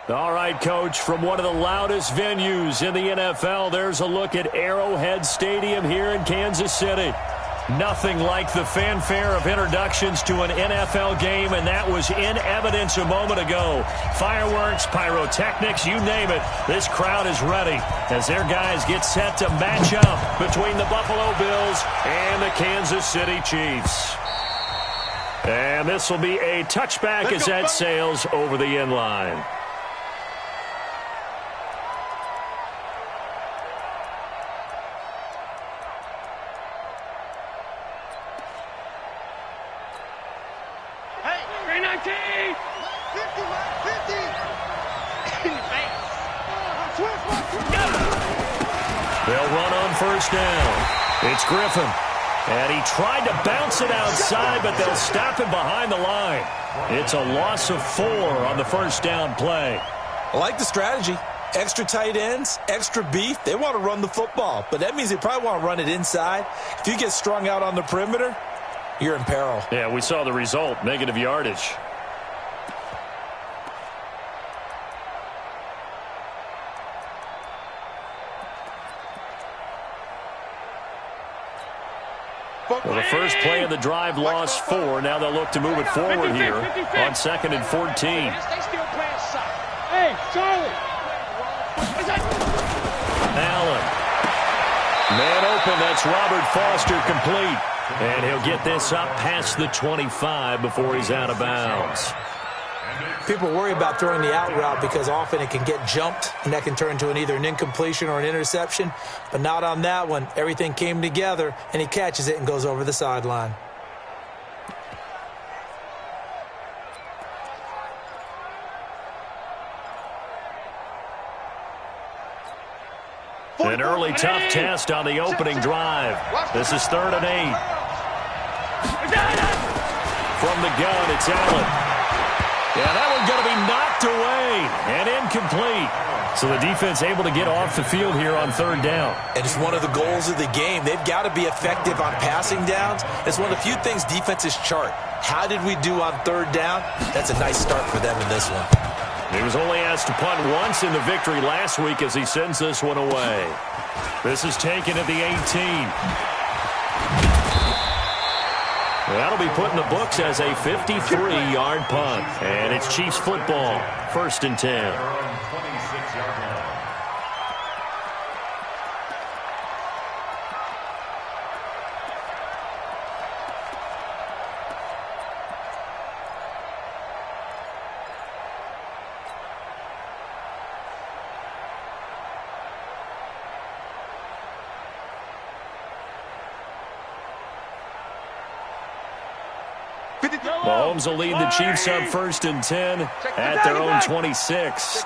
All right, Coach, from one of the loudest venues in the NFL, there's a look at Arrowhead Stadium here in Kansas City. Nothing like the fanfare of introductions to an NFL game, and that was in evidence a moment ago. Fireworks, pyrotechnics, you name it. This crowd is ready as their guys get set to match up between the Buffalo Bills and the Kansas City Chiefs. And this will be a touchback as that sails over the end line. They'll run on first down. It's Griffin. And he tried to bounce it outside, but they'll stop him behind the line. It's a loss of 4 on the first down play. I like the strategy. Extra tight ends, extra beef. They want to run the football, but that means they probably want to run it inside. If you get strung out on the perimeter, you're in peril. Yeah, we saw the result, negative yardage. Well, the first play of the drive lost 4. Now they'll look to move it forward here on 2nd and 14. Hey, Charlie. Allen. Man open. That's Robert Foster complete. And he'll get this up past the 25 before he's out of bounds. People worry about throwing the out route because often it can get jumped, and that can turn into either an incompletion or an interception. But not on that one. Everything came together, and he catches it and goes over the sideline. An early tough test on the opening drive. This is 3rd and 8. From the gun, it's Allen. Yeah, that one's going to be knocked away and incomplete. So the defense able to get off the field here on 3rd down. And it's one of the goals of the game. They've got to be effective on passing downs. It's one of the few things defenses chart. How did we do on 3rd down? That's a nice start for them in this one. He was only asked to punt once in the victory last week as he sends this one away. This is taken at the 18. That'll be put in the books as a 53-yard punt. And it's Chiefs football, 1st and 10. Mahomes will lead the Chiefs up 1st and 10 at their own 26.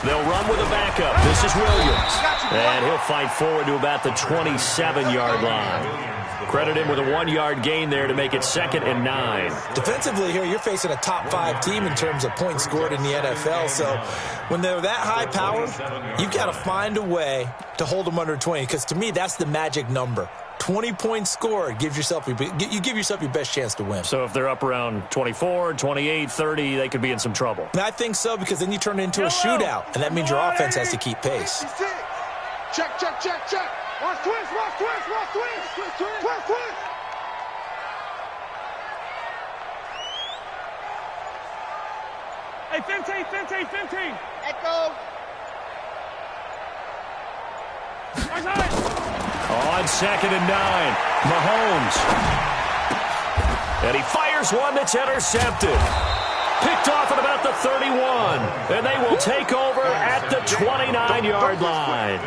They'll run with a backup. This is Williams. And he'll fight forward to about the 27-yard line. Credit him with a 1-yard gain there to make it 2nd and 9. Defensively here, you're facing a top 5 team in terms of points scored in the NFL. So when they're that high powered, you've got to find a way to hold them under 20. Because to me, that's the magic number. 20 points scored gives yourself you give yourself your best chance to win. So if they're up around 24, 28, 30, they could be in some trouble. And I think so, because then you turn it into a shootout, and that means your offense has to keep pace. Check, check, check, check. Watch twist, watch twist, watch twist. Twist, twist, twist, twist. Hey, 15, 15, 15. Echo. On 2nd and 9, Mahomes. And he fires one that's intercepted. Picked off at about the 31. And they will take over at the 29-yard line.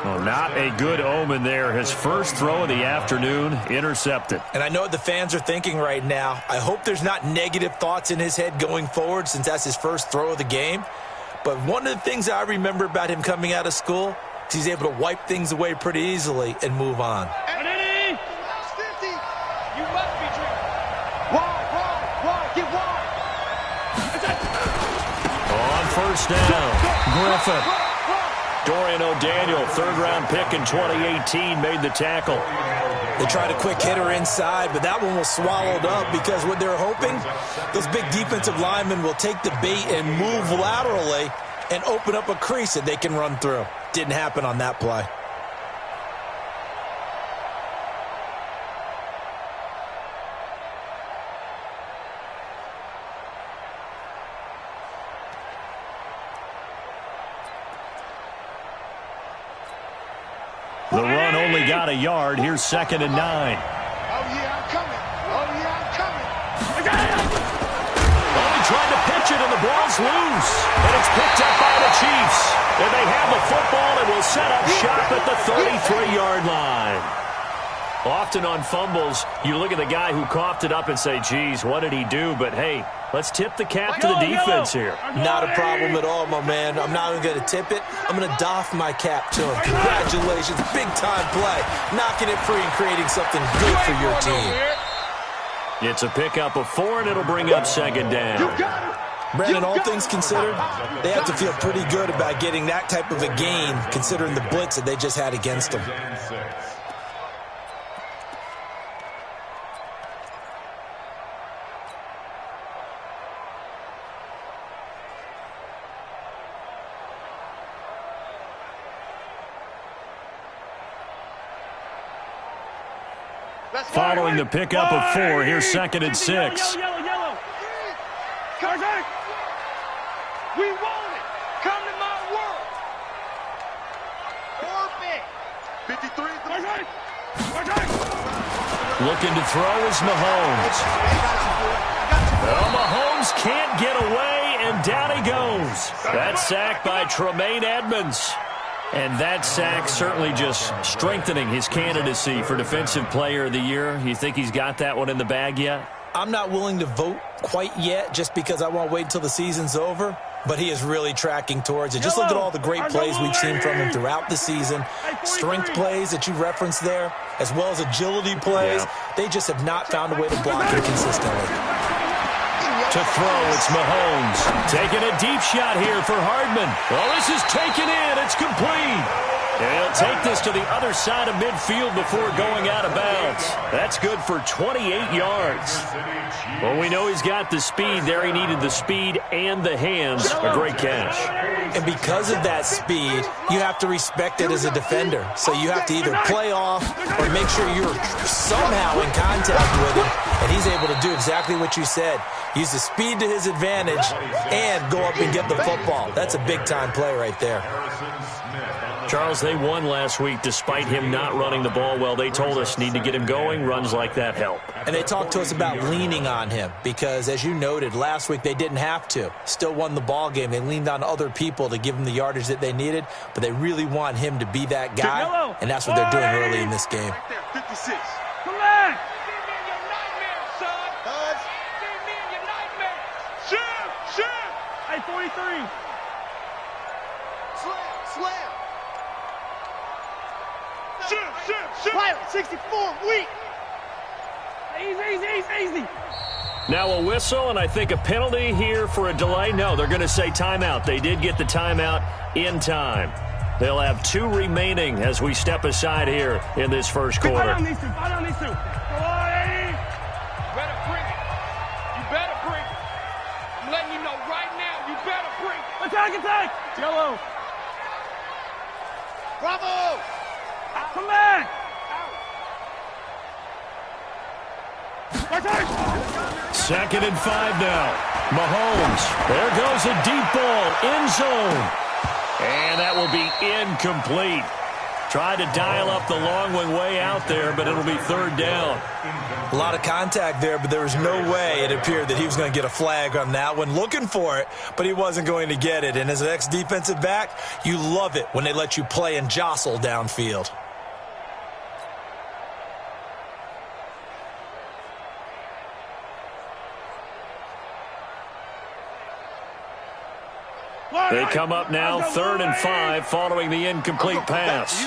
Well, not a good omen there. His first throw of the afternoon, intercepted. And I know what the fans are thinking right now. I hope there's not negative thoughts in his head going forward, since that's his first throw of the game. But one of the things I remember about him coming out of school is he's able to wipe things away pretty easily and move on. On first down, Griffin. Dorian O'Daniel, third-round pick in 2018, made the tackle. They tried a quick hitter inside, but that one was swallowed up because what they're hoping, those big defensive linemen will take the bait and move laterally and open up a crease that they can run through. Didn't happen on that play. The run only got a yard. Here's 2nd and 9. Oh, yeah, I'm coming. Oh, yeah, I'm coming. Well, he tried to pitch it, and the ball's loose. And it's picked up by the Chiefs. And they have the football and will set up shop at the 33-yard line. Often on fumbles, you look at the guy who coughed it up and say, geez, what did he do? But, hey, let's tip the cap to the defense here. Not a problem at all, my man. I'm not even going to tip it. I'm going to doff my cap to him. Congratulations. Big-time play. Knocking it free and creating something good for your team. It's a pickup of 4, and it'll bring up 2nd down. Brandon, all things considered, they have to feel pretty good about getting that type of a gain, considering the blitz that they just had against them. Following the pickup of 4, here's 2nd and 6. Yellow. We want it. Come to my world. Orbit. 53. Looking to throw is Mahomes. Well, Mahomes can't get away, and down he goes. That's sacked by Tremaine Edmonds. And that sack certainly just strengthening his candidacy for Defensive Player of the Year. You think he's got that one in the bag yet? I'm not willing to vote quite yet just because I want to wait until the season's over, but he is really tracking towards it. Just look at all the great plays we've seen from him throughout the season. Strength plays that you referenced there, as well as agility plays. Yeah. They just have not found a way to block him consistently. To throw, it's Mahomes. Taking a deep shot here for Hardman. Well, this is taken in. It's complete. And he'll take this to the other side of midfield before going out of bounds. That's good for 28 yards. Well, we know he's got the speed there. He needed the speed and the hands. A great catch. And because of that speed, you have to respect it as a defender. So you have to either play off or make sure you're somehow in contact with him. And he's able to do exactly what you said. Use the speed to his advantage and go up and get the football. That's a big-time play right there. Charles, they won last week despite him not running the ball well. They told us need to get him going. Runs like that help. And they talked to us about leaning on him because, as you noted, last week they didn't have to. Still won the ball game. They leaned on other people to give them the yardage that they needed, but they really want him to be that guy, and that's what they're doing early in this game. Right there, 56. Come on! Hey, 43. Slam. Shoot. Pilot, 64, weak. Easy. Now a whistle, and I think a penalty here for a delay. No, they're going to say timeout. They did get the timeout in time. They'll have 2 remaining as we step aside here in this first quarter. Fight on these two. You better bring it. I'm letting you know right now, you better bring it. Attack. Yellow. Bravo. Come back. Second and 5 now. Mahomes. There goes a deep ball. End zone. And that will be incomplete. Tried to dial up the long one way out there, but it'll be 3rd down. A lot of contact there, but there was no way it appeared that he was going to get a flag on that one. Looking for it, but he wasn't going to get it. And as an ex-defensive back, you love it when they let you play and jostle downfield. They come up now, 3rd and 5, following the incomplete pass.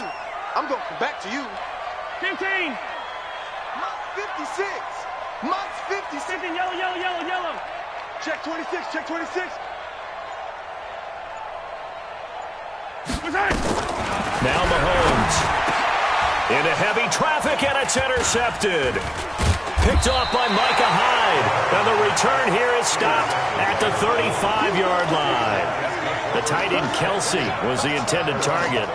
I'm going to come back to you. 15. Month 56. Month 56. 15, yellow. Check 26. Now Mahomes. Into heavy traffic, and it's intercepted. Picked off by Micah Hyde. And the return here is stopped at the 35-yard line. The tight end Kelsey was the intended target.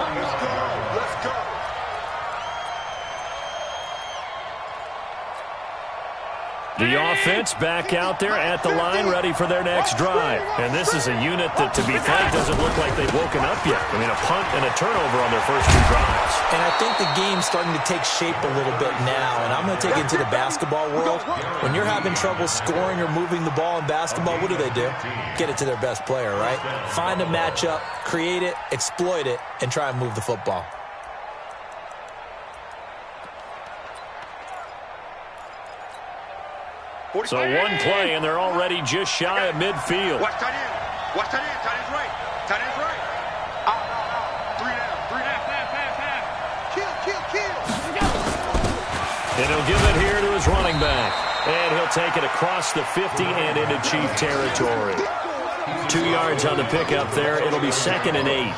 The offense back out there at the line, ready for their next drive. And this is a unit that, to be frank, doesn't look like they've woken up yet. I mean, a punt and a turnover on their first two drives. And I think the game's starting to take shape a little bit now. And I'm going to take it into the basketball world. When you're having trouble scoring or moving the ball in basketball, what do? Get it to their best player, right? Find a matchup, create it, exploit it, and try and move the football. So one play, and they're already just shy of midfield. Watch tight end. Watch tight end. Tight end's right. Tight end's right. Out. Three down. Pass. Kill. And he'll give it here to his running back. And he'll take it across the 50 and into Chief territory. 2 yards on the pickup there. It'll be 2nd and 8.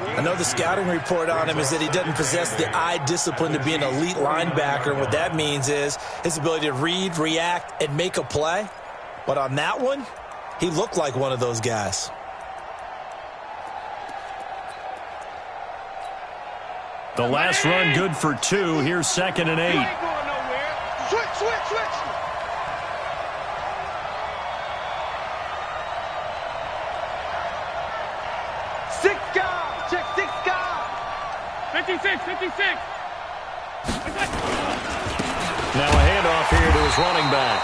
I know the scouting report on him is that he doesn't possess the eye discipline to be an elite linebacker. What that means is his ability to read, react, and make a play. But on that one, he looked like one of those guys. The last run good for 2. Here's 2nd and 8. Switch. Check 6 guard. 56. Now a handoff here to his running back.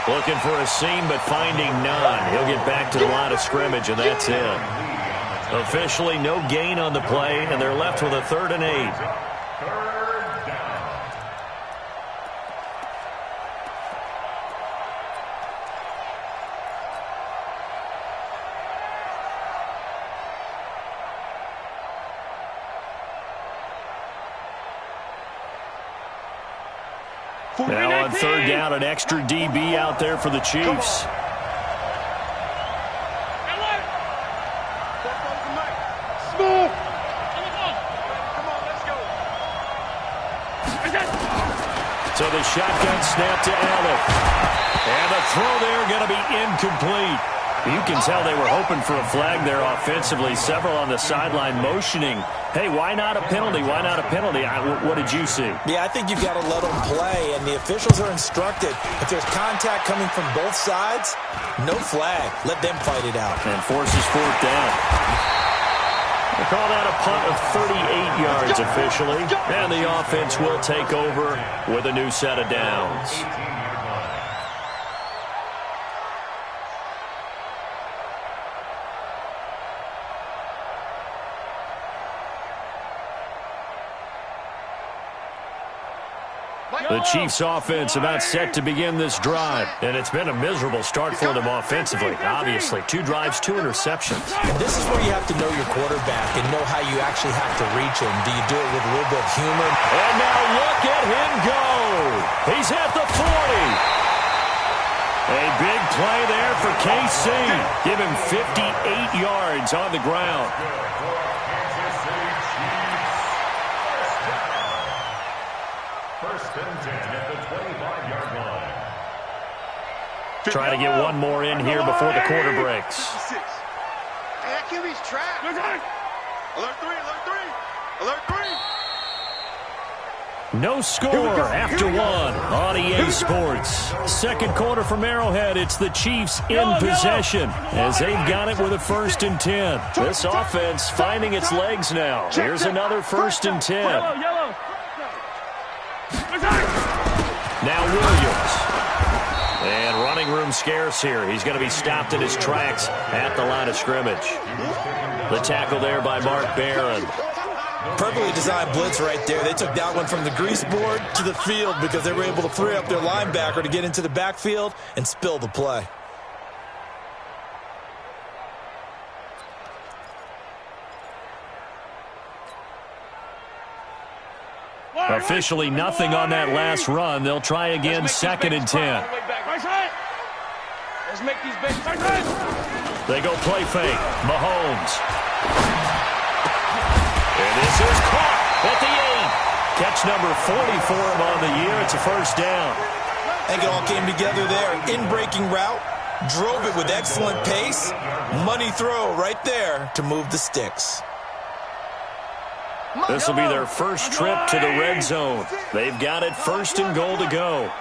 Looking for a seam, but finding none. He'll get back to the line of scrimmage, and that's it. Officially, no gain on the play, and they're left with a 3rd and 8. Now on 3rd down, an extra DB out there for the Chiefs. Smooth. So the shotgun snap to Allen. And the throw there going to be incomplete. You can tell they were hoping for a flag there offensively. Several on the sideline motioning, hey, why not a penalty? Why not a penalty? What did you see? Yeah, I think you've got to let them play, and the officials are instructed. If there's contact coming from both sides, no flag. Let them fight it out. And forces 4th down. They call that a punt of 38 yards officially. And the offense will take over with a new set of downs. The Chiefs' offense about set to begin this drive. And it's been a miserable start for them offensively. Obviously, 2 drives, 2 interceptions. And this is where you have to know your quarterback and know how you actually have to reach him. Do you do it with a little bit of humor? And now look at him go. He's at the 40. A big play there for KC. Give him 58 yards on the ground. Trying to get one more in here before the quarter breaks. Hey, that QB's trapped. Alert 3. No score after 1 on EA Sports. 2nd quarter from Arrowhead. It's the Chiefs in possession as they've got it with a 1st and 10. This offense finding its legs now. Here's another 1st and 10. Yellow. Now Williams. And running room scarce here. He's going to be stopped in his tracks at the line of scrimmage. The tackle there by Mark Barron. Perfectly designed blitz right there. They took that one from the grease board to the field because they were able to free up their linebacker to get into the backfield and spill the play. Officially nothing on that last run. They'll try again, 2nd and 10. Let's make these big. They go play fake. Mahomes. This is caught at the 8. Catch number 40 for him on the year. It's a first down. I think it all came together there. In-breaking route, drove it with excellent pace. Money throw right there to move the sticks. This will be their first trip to the red zone. They've got it first and goal to go.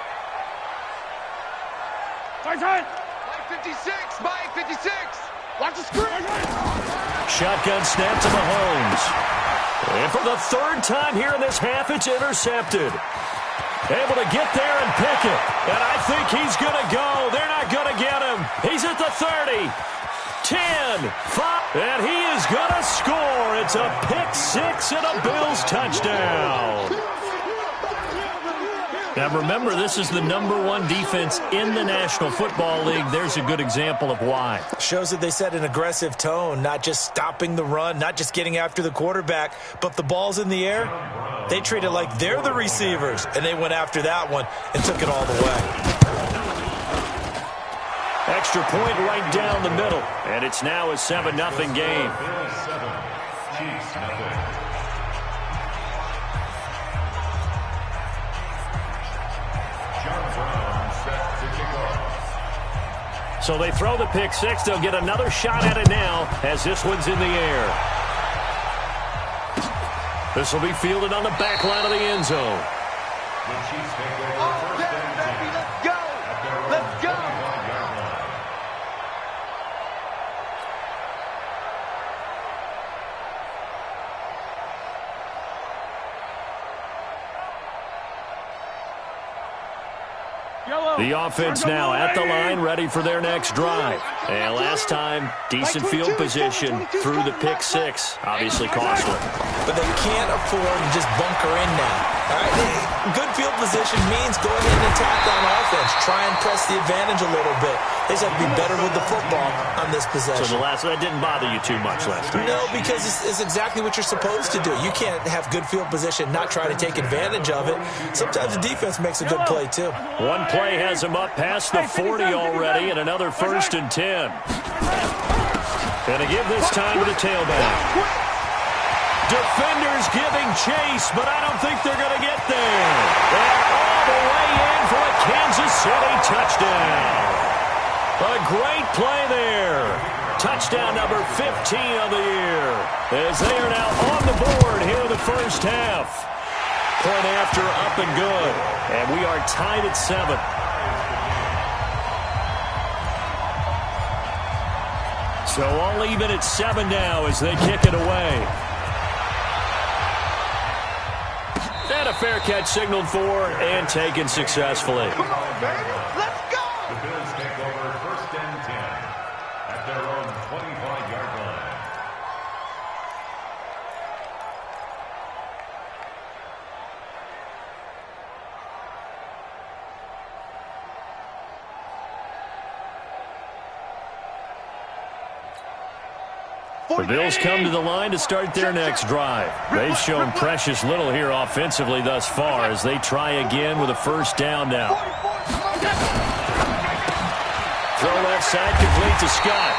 Mike 56, Mike 56. Watch the screen. Shotgun snap to Mahomes. And for the third time here in this half, it's intercepted. Able to get there and pick it. And I think he's going to go. They're not going to get him. He's at the 30. 10, 5, and he is going to score. It's a pick six and a Bills touchdown. Now remember, this is the #1 defense in the National Football League. There's a good example of why. Shows that they set an aggressive tone, not just stopping the run, not just getting after the quarterback, but the ball's in the air. They treat it like they're the receivers, and they went after that one and took it all the way. Extra point right down the middle, and it's now a 7-0 game. So they throw the pick six. They'll get another shot at it now as this one's in the air. This will be fielded on the back line of the end zone. Let's go. Let's go. The offense now at the line, ready for their next drive. And last time, decent field position through the pick six. Obviously costly. But they can't afford to just bunker in now. All right? Good field position means go ahead and attack on offense. Try and press the advantage a little bit. They just have to be better with the football on this possession. So that didn't bother you too much last time? No, because it's exactly what you're supposed to do. You can't have good field position, not try to take advantage of it. Sometimes the defense makes a good play, too. One play has him up past the 40 already, and another 1st and 10. Gonna give this time to the tailback. Defenders giving chase, but I don't think they're going to get there. And all the way in for a Kansas City touchdown. A great play there. Touchdown number 15 of the year, as they are now on the board here in the first half. Point after, up and good. And we are tied at 7. So all even at 7 now as they kick it away. And a fair catch signaled for and taken successfully. Come on, baby. Let's go. The Bills take over 1st and 10 at their own 25-yard line. The Bills come to the line to start their next drive. They've shown precious little here offensively thus far as they try again with a first down now. Throw left side complete to Scott.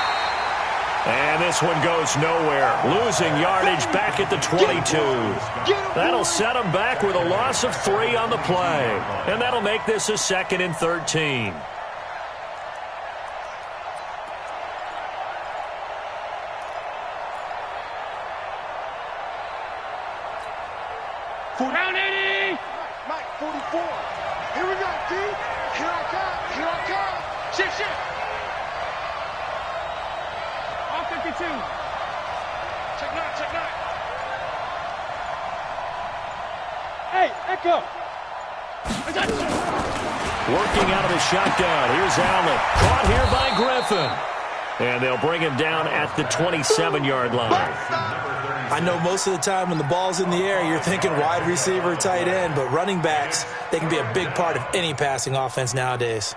And this one goes nowhere. Losing yardage back at the 22. That'll set them back with a loss of 3 on the play. And that'll make this a 2nd and 13. Round 80. Mike 44. Here we go, D. Here I come. Here I come. Shit. All 52. Check nine. Hey, Echo. Working out of the shotgun. Here's Allen. Caught here by Griffin. And they'll bring him down at the 27-yard line. I know most of the time when the ball's in the air, you're thinking wide receiver, tight end, but running backs, they can be a big part of any passing offense nowadays.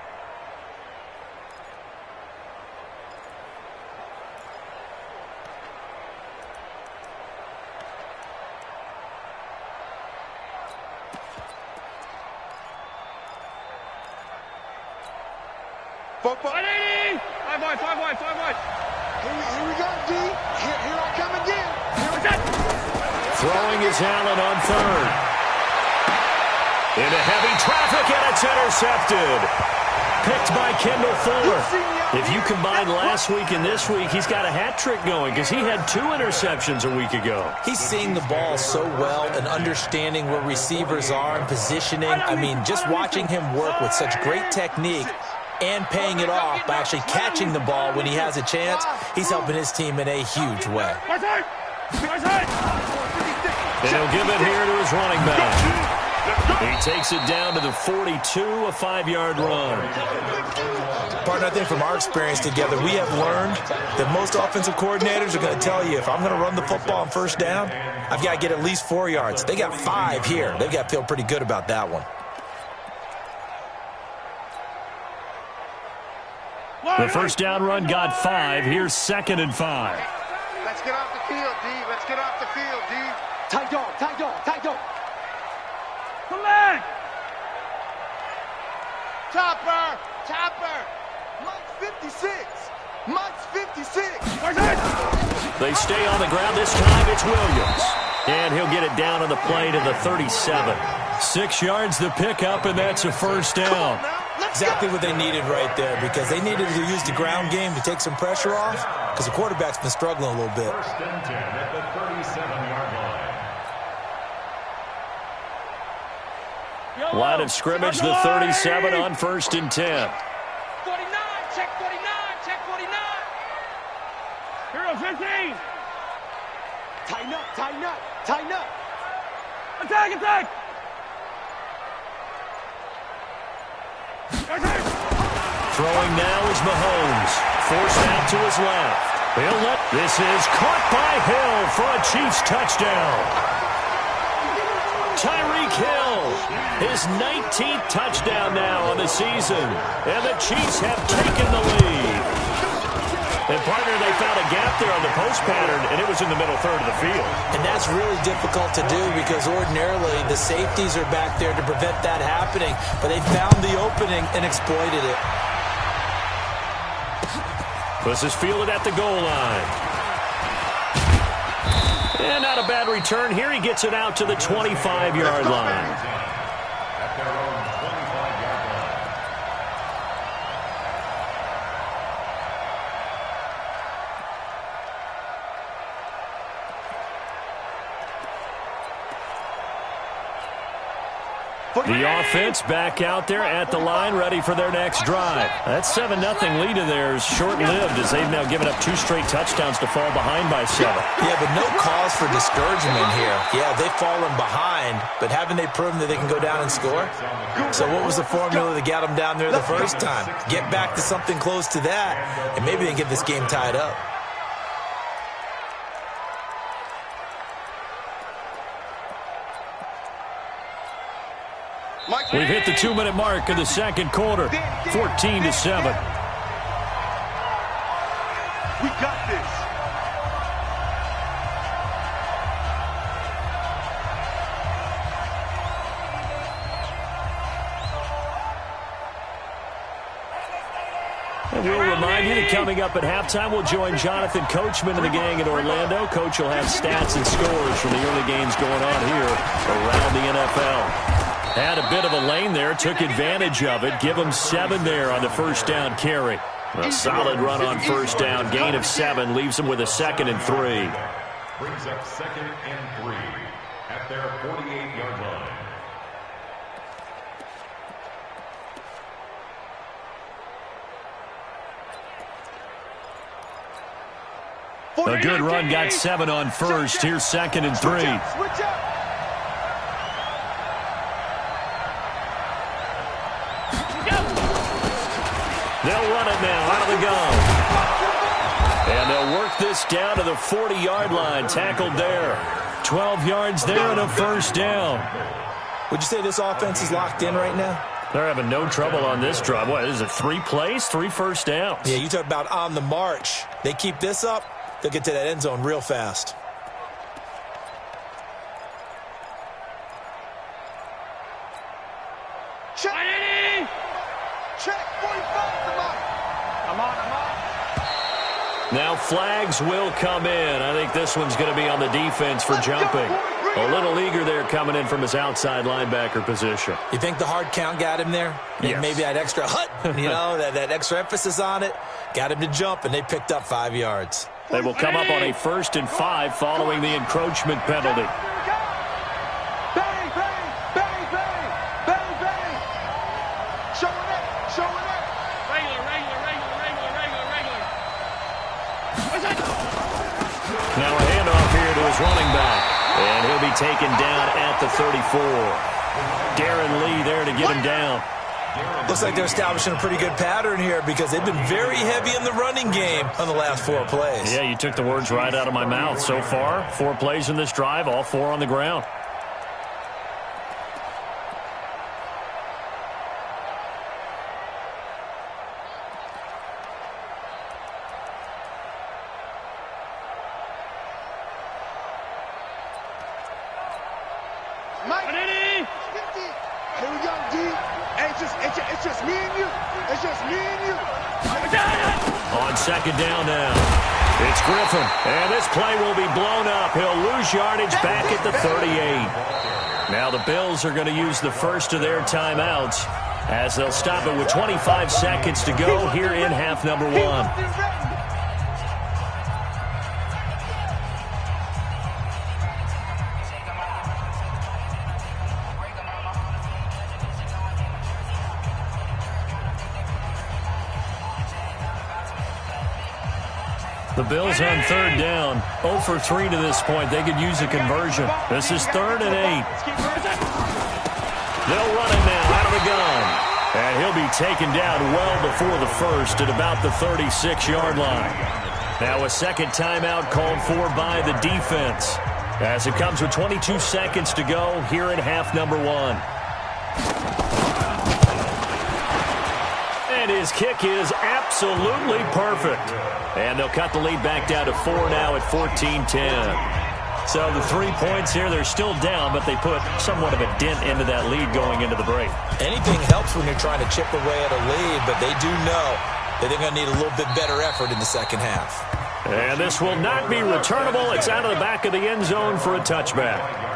Football. 80. 5 wide. Here we go, D. Here I come again. Throws Throwing is Allen on third. Into heavy traffic, and it's intercepted. Picked by Kendall Fuller. If you combine last week and this week, he's got a hat trick going because he had 2 interceptions a week ago. He's seeing the ball so well and understanding where receivers are and positioning. I mean, just watching him work with such great technique and paying it off by actually catching the ball when he has a chance, he's helping his team in a huge way. And he'll give it here to his running back. He takes it down to the 42, a 5-yard run. Partner, I think from our experience together, we have learned that most offensive coordinators are going to tell you, if I'm going to run the football on first down, I've got to get at least 4 yards. They got 5 here. They've got to feel pretty good about that one. The first down run got 5. Here's 2nd and 5. Let's get off the field, D. Let's get off the field, D. Tight dog, tight dog, tight dog. Come back. Chopper! Chopper! Mike's 56! Mike's 56! They stay on the ground. This time it's Williams. And he'll get it down on the play to the 37. 6 yards the pickup, and that's a first down. Exactly what they needed right there, because they needed to use the ground game to take some pressure off, because the quarterback's been struggling a little bit. First and 10 at the 37-yard line. Line of scrimmage, the 37 on 1st and 10. 49, check 49, check 49. Hero 15. Tighten up, tighten up, tighten up. Attack, attack. Throwing now is Mahomes. Forced out to his left. This is caught by Hill for a Chiefs touchdown. Tyreek Hill, his 19th touchdown now on the season. And the Chiefs have taken the lead. And, partner, they found a gap there on the post pattern, and it was in the middle third of the field. And that's really difficult to do because ordinarily the safeties are back there to prevent that happening. But they found the opening and exploited it. This is fielded at the goal line. And not a bad return here. He gets it out to the 25-yard line. At their own 25-yard line. The offense back out there at the line, ready for their next drive. That 7-0 lead of theirs short-lived as they've now given up 2 straight touchdowns to fall behind by 7. Yeah, but no cause for discouragement here. Yeah, they've fallen behind, but haven't they proven that they can go down and score? So what was the formula that got them down there the first time? Get back to something close to that, and maybe they can get this game tied up. We've hit the 2-minute mark of the second quarter, 14-7. We got this. And we'll remind you that coming up at halftime, we'll join Jonathan Coachman and the gang in Orlando. Coach will have stats and scores from the early games going on here around the NFL. Had a bit of a lane there, took advantage of it. Give him 7 there on the first down carry. A solid run on first down. Gain of 7 leaves him with a 2nd and 3. Brings up 2nd and 3 at their 48-yard line. A good run, got 7 on first. Here's 2nd and 3. Switch up. They'll run it now out of the gun. And they'll work this down to the 40-yard line. Tackled there. 12 yards there and a first down. Would you say this offense is locked in right now? They're having no trouble on this drive. What is it, 3 plays, 3 first downs? Yeah, you talk about on the march. They keep this up, they'll get to that end zone real fast. Check. Check. 45. Come on. I'm on. Now flags will come in. I think this one's going to be on the defense for jumping. A little eager there coming in from his outside linebacker position. You think the hard count got him there? Yes. Maybe that extra that extra emphasis on it got him to jump, and they picked up 5 yards. They will come up on a 1st and 5 following the encroachment penalty. Bang, bang, bang, bang, bang, bang. Show it up, show it up. Regular. Now a handoff here to his running back. And he'll be taken down at the 34. Darren Lee there to get him down. Looks like they're establishing a pretty good pattern here because they've been very heavy in the running game on the last 4 plays. Yeah, you took the words right out of my mouth. So far, 4 plays in this drive, all 4 on the ground. Mike. Here we go, D. Hey, it's just me and you. It's just me and you. On 2nd down now. It's Griffin. And this play will be blown up. He'll lose yardage back at the 38. Now the Bills are going to use the first of their timeouts as they'll stop it with 25 seconds to go here in half number 1. The Bills on 3rd down, 0 for 3 to this point. They could use a conversion. This is 3rd and 8. They'll run it now out of the gun. And he'll be taken down well before the first at about the 36-yard line. Now a 2nd timeout called for by the defense as it comes with 22 seconds to go here in half number 1. And his kick is absolutely perfect. And they'll cut the lead back down to 4 now at 14-10. So the 3 points here, they're still down, but they put somewhat of a dent into that lead going into the break. Anything helps when you're trying to chip away at a lead, but they do know that they're going to need a little bit better effort in the second half. And this will not be returnable. It's out of the back of the end zone for a touchback.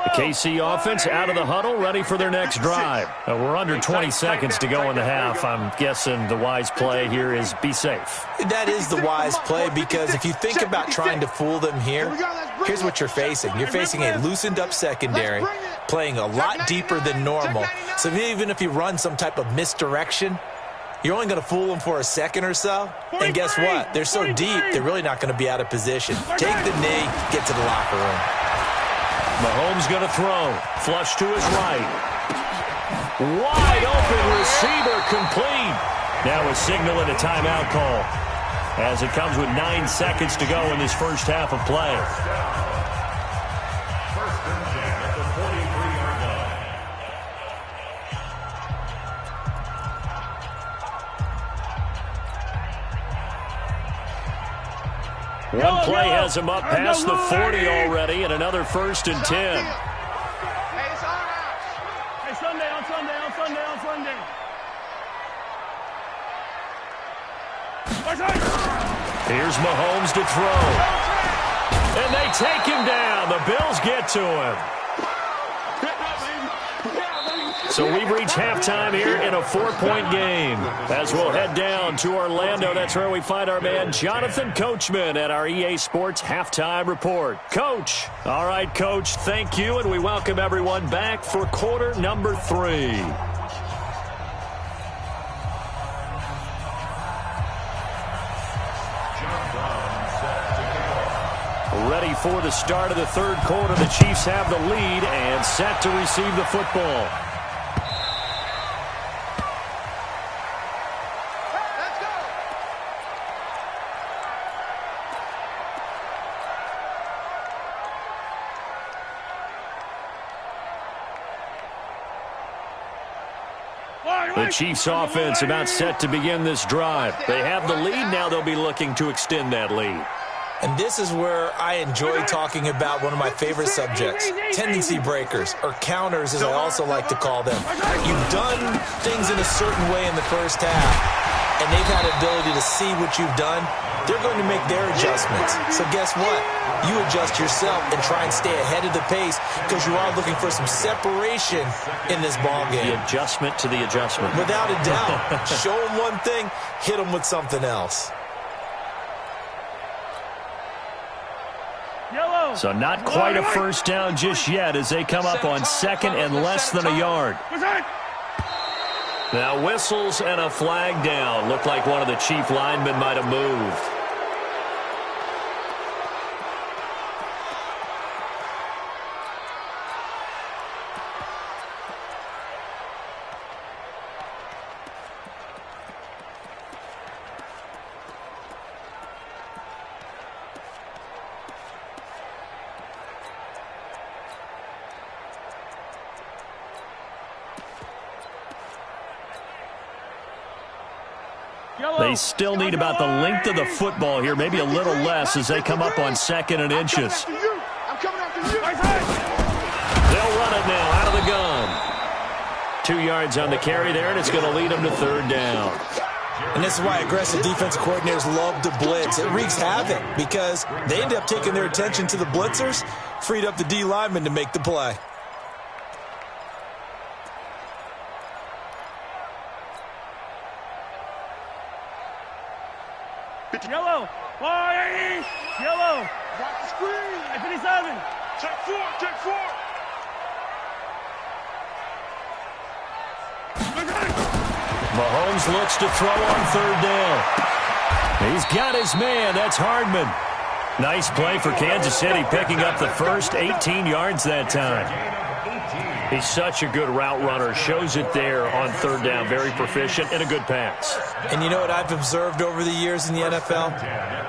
The KC offense out of the huddle, ready for their next drive. We're under 20 seconds to go in the half. I'm guessing the wise play here is be safe. That is the wise play because if you think about trying to fool them here, here's what you're facing. You're facing a loosened up secondary, playing a lot deeper than normal. So even if you run some type of misdirection, you're only going to fool them for a second or so. And guess what? They're so deep, they're really not going to be out of position. Take the knee, get to the locker room. Mahomes going to throw. Flush to his right. Wide open receiver complete. Now a signal and a timeout call as it comes with 9 seconds to go in this first half of play. First and 10 at the 43-yard line. One play has him up past the 40 already, and another 1st and 10. Hey, it's our house. Hey, Sunday. Here's Mahomes to throw. And they take him down. The Bills get to him. So we've reached halftime here in a 4-point game. As we'll head down to Orlando, that's where we find our man Jonathan Coachman at our EA Sports Halftime Report. Coach. All right, Coach, thank you, and we welcome everyone back for quarter number 3. Ready for the start of the 3rd quarter. The Chiefs have the lead and set to receive the football. The Chiefs offense about set to begin this drive. They have the lead. Now they'll be looking to extend that lead. And this is where I enjoy talking about one of my favorite subjects, tendency breakers, or counters as I also like to call them. You've done things in a certain way in the first half, and they've had the ability to see what you've done. They're going to make their adjustments. So guess what? You adjust yourself and try and stay ahead of the pace because you are looking for some separation in this ball game. The adjustment to the adjustment. Without a doubt. Show them one thing, hit them with something else. So not quite a first down just yet as they come up on second and less than a yard. Now whistles and a flag down. Looked like one of the chief linemen might have moved. They still need about the length of the football here, maybe a little less as they come up on second and inches. I'm coming after you. They'll run it now out of the gun. 2 yards on the carry there, and it's going to lead them to third down. And this is why aggressive defensive coordinators love to blitz. It wreaks havoc because they end up taking their attention to the blitzers, freed up the D lineman to make the play. Yellow. Yellow. Got the screen. 57. Check 4. Check 4. Mahomes looks to throw on third down. He's got his man. That's Hardman. Nice play for Kansas City, picking up the first 18 yards that time. He's such a good route runner. Shows it there on third down. Very proficient and a good pass. And you know what I've observed over the years in the NFL?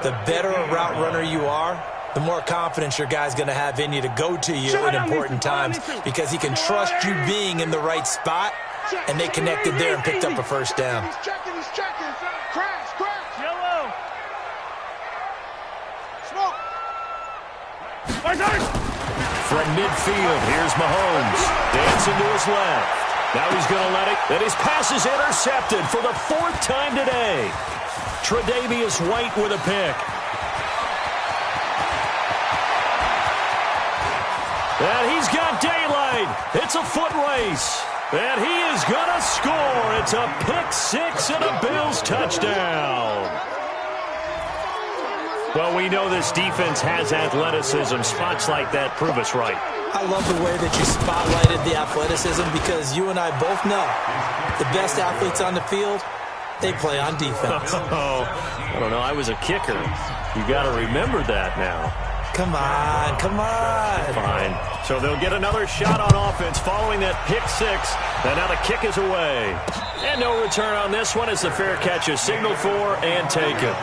The better a route runner you are, the more confidence your guy's going to have in you to go to you in important times because he can trust you being in the right spot, and they connected there and picked up a first down. He's checking. Crash. Yellow. Smoke. From midfield, here's Mahomes. Dancing to his left. Now he's going to let it. And his pass is intercepted for the 4th time today. Tre'Davious White with a pick. And he's got daylight. It's a foot race. And he is going to score. It's a pick six and a Bills touchdown. Well, we know this defense has athleticism. Spots like that prove us right. I love the way that you spotlighted the athleticism because you and I both know the best athletes on the field, they play on defense. Oh, I don't know. I was a kicker. You got to remember that now. Come on. Fine. So they'll get another shot on offense following that pick six. And now the kick is away. And no return on this one as the fair catch is signaled for and taken.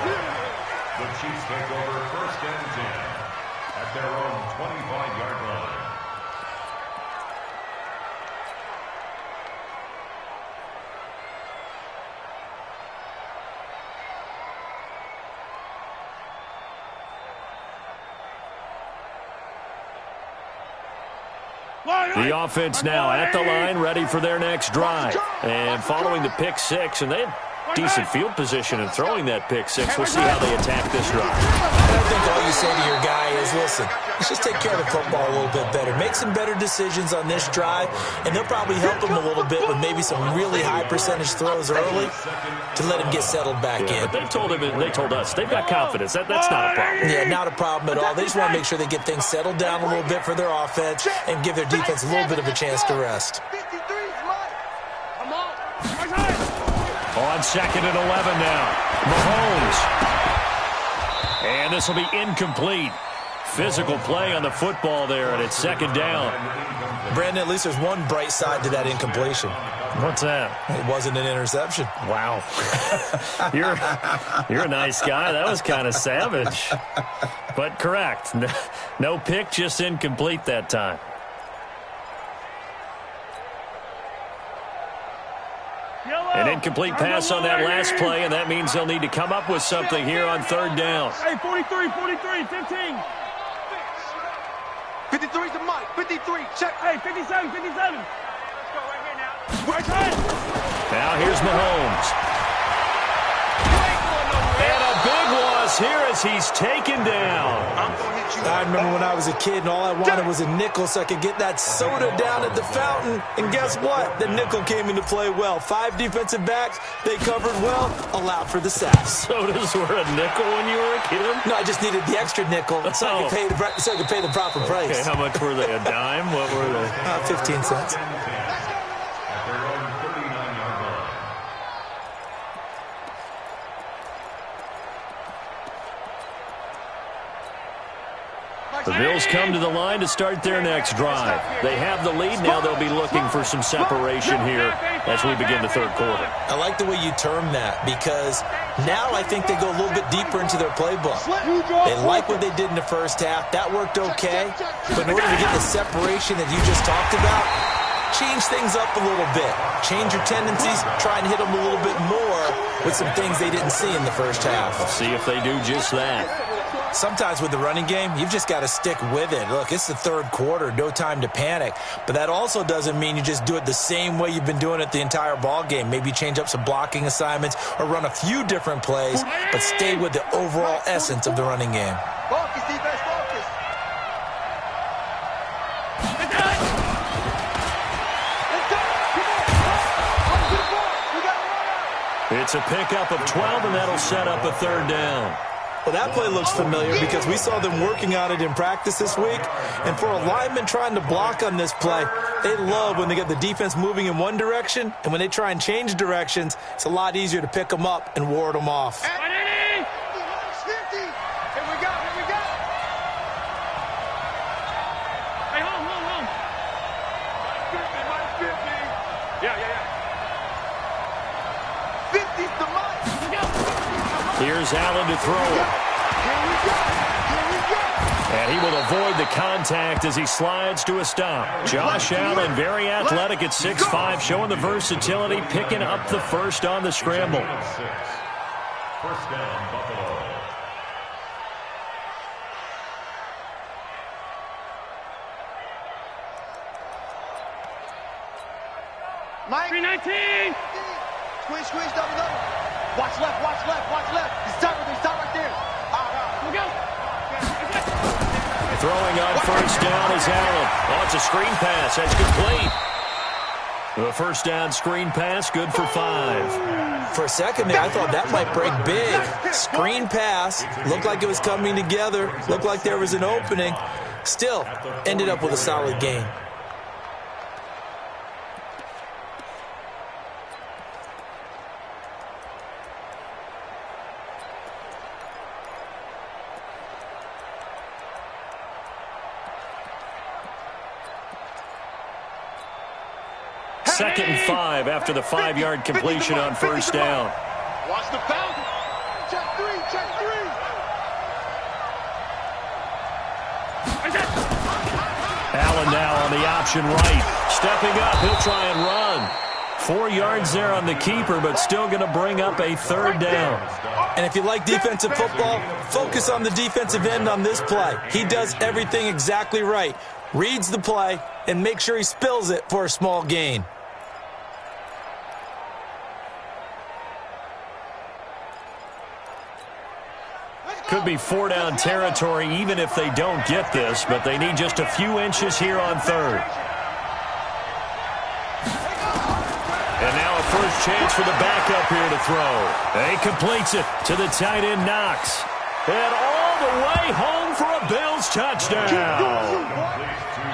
The Chiefs take over first and 10 at their own 25-yard line. The offense now at the line, ready for their next drive. And following the pick six, and they had decent field position in throwing that pick six. We'll see how they attack this drive. I think all you say to your guy is, listen, let's just take care of the football a little bit better. Make some better decisions on this drive, and they'll probably help him a little bit with maybe some really high percentage throws early to let him get settled back in. But they told us they've got confidence. That's not a problem. Yeah, not a problem at all. They just want to make sure they get things settled down a little bit for their offense and give their defense a little bit of a chance to rest. 53's mine. Come on. On second and 11 now. Mahomes. And this will be incomplete. Physical play on the football there, and it's second down. Brandon, at least there's one bright side to that incompletion. What's that? It wasn't an interception. Wow. You're a nice guy. That was kind of savage. But correct. No pick, just incomplete that time. And incomplete pass on that last play, and that means they'll need to come up with something here on third down. Hey, 43, 15. 53's the mic. 53, check. Hey, 57. Let's go right here now. Right side. Now here's Mahomes. And a big loss here as he's taken down. I remember when I was a kid and all I wanted was a nickel so I could get that soda down at the fountain. And guess what? The nickel came into play well. 5 defensive backs, they covered well, allowed for the sacks. Sodas were a nickel when you were a kid? No, I just needed the extra nickel so I could pay the proper price. Okay, how much were they? A dime? What were they? 15 cents. The Bills come to the line to start their next drive. They have the lead. Now they'll be looking for some separation here as we begin the third quarter. I like the way you term that because now I think they go a little bit deeper into their playbook. They like what they did in the first half. That worked okay. But in order to get the separation that you just talked about, change things up a little bit. Change your tendencies. Try and hit them a little bit more with some things they didn't see in the first half. See if they do just that. Sometimes with the running game, you've just got to stick with it. Look, it's the third quarter, no time to panic. But that also doesn't mean you just do it the same way you've been doing it the entire ball game. Maybe change up some blocking assignments or run a few different plays, but stay with the overall essence of the running game. Focus, defense, focus. It's a pickup of 12, and that'll set up a third down. Well, that play looks familiar because we saw them working on it in practice this week. And for a lineman trying to block on this play, they love when they get the defense moving in one direction. And when they try and change directions, it's a lot easier to pick them up and ward them off. Here we go. Hey, home. Yeah. 50's the mic. Here's Allen to throw it. And he will avoid the contact as he slides to a stop. Josh Allen, very athletic at 6'5", showing the versatility, picking up the first on the scramble. First down, Buffalo. Mike. 319. Squeeze, double. Watch left. Stop right there. We'll go. Throwing on first down is Allen. Oh, it's a screen pass. That's complete. The first down screen pass, good for 5. For a second there, I thought that might break big. Screen pass. Looked like it was coming together. Looked like there was an opening. Still, ended up with a solid gain. Second and 5 after the 5-yard completion on first down. Watch the foul. Check three. Allen now on the option right. Stepping up, he'll try and run. 4 yards there on the keeper, but still going to bring up a third down. And if you like defensive football, focus on the defensive end on this play. He does everything exactly right. Reads the play and make sure he spills it for a small gain. Could be 4-down territory even if they don't get this, but they need just a few inches here on third. And now a first chance for the backup here to throw. He completes it to the tight end Knox. And all the way home for a Bills touchdown.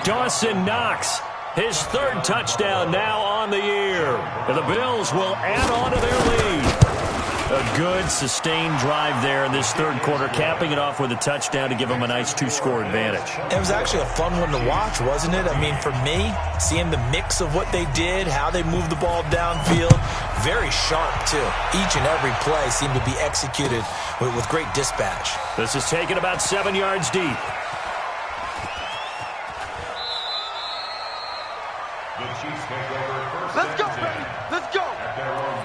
Dawson Knox, his third touchdown now on the year. And the Bills will add on to their lead. A good, sustained drive there in this third quarter, capping it off with a touchdown to give them a nice 2-score advantage. It was actually a fun one to watch, wasn't it? I mean, for me, seeing the mix of what they did, how they moved the ball downfield, very sharp, too. Each and every play seemed to be executed with great dispatch. This is taken about 7 yards deep. The Chiefs take over first Let's go, and 10 baby. Let's go. at their own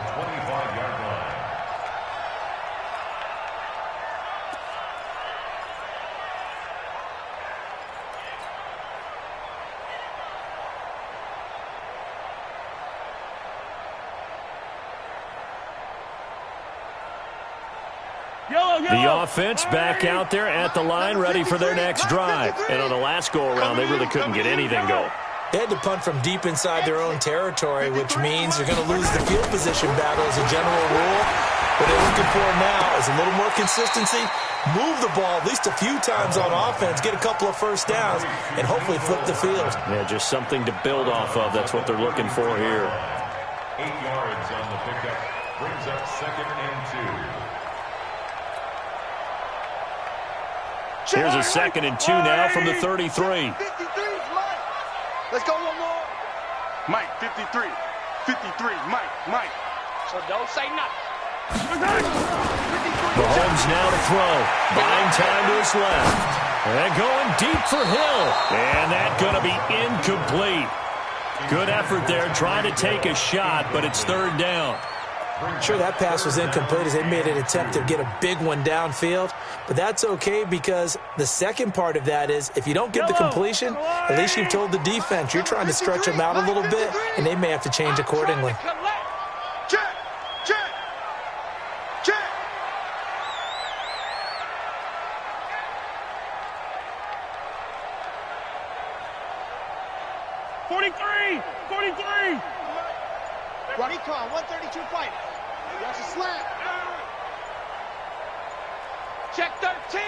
The offense back out there at the line, ready for their next drive. And on the last go-around, they really couldn't get anything going. They had to punt from deep inside their own territory, which means they're going to lose the field position battle as a general rule. What they're looking for now is a little more consistency, move the ball at least a few times on offense, get a couple of first downs, and hopefully flip the field. Yeah, just something to build off of. That's what they're looking for here. 8 yards on the pickup. Brings up 2nd and 2. Here's a 2nd and 2 now from the 33. 53, Mike. Let's go one more. Mike, 53. 53, Mike. So don't say nothing. Mahomes now to throw. Buying time to his left. And going deep for Hill. And that's going to be incomplete. Good effort there, trying to take a shot, but it's 3rd down. Sure, that pass was incomplete as they made an attempt to get a big one downfield. But that's okay because the second part of that is if you don't get the completion, at least you've told the defense you're trying to stretch them out a little bit, and they may have to change accordingly. Check. 43! Recon, 132 fighter. That's a slant. Check 13!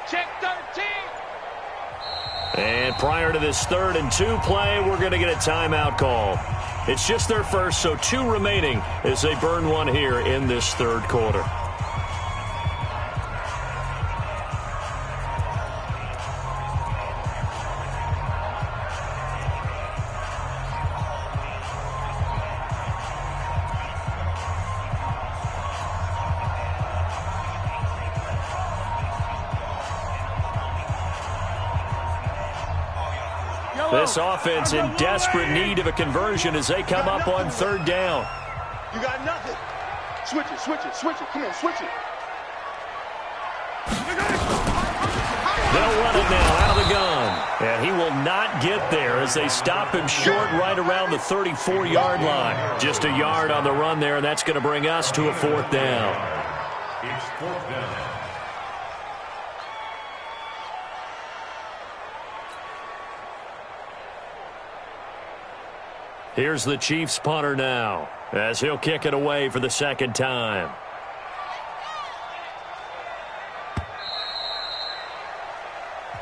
Check 13! And prior to this 3rd and 2 play, we're going to get a timeout call. It's just their first, so 2 remaining as they burn one here in this 3rd quarter. This offense in desperate need of a conversion as they come up on 3rd down. You got nothing. Switch it. Come on, switch it. They'll run it now out of the gun. And he will not get there as they stop him short right around the 34-yard line. Just a yard on the run there, and that's going to bring us to a 4th down. It's 4th down. Here's the Chiefs punter now as he'll kick it away for the 2nd time.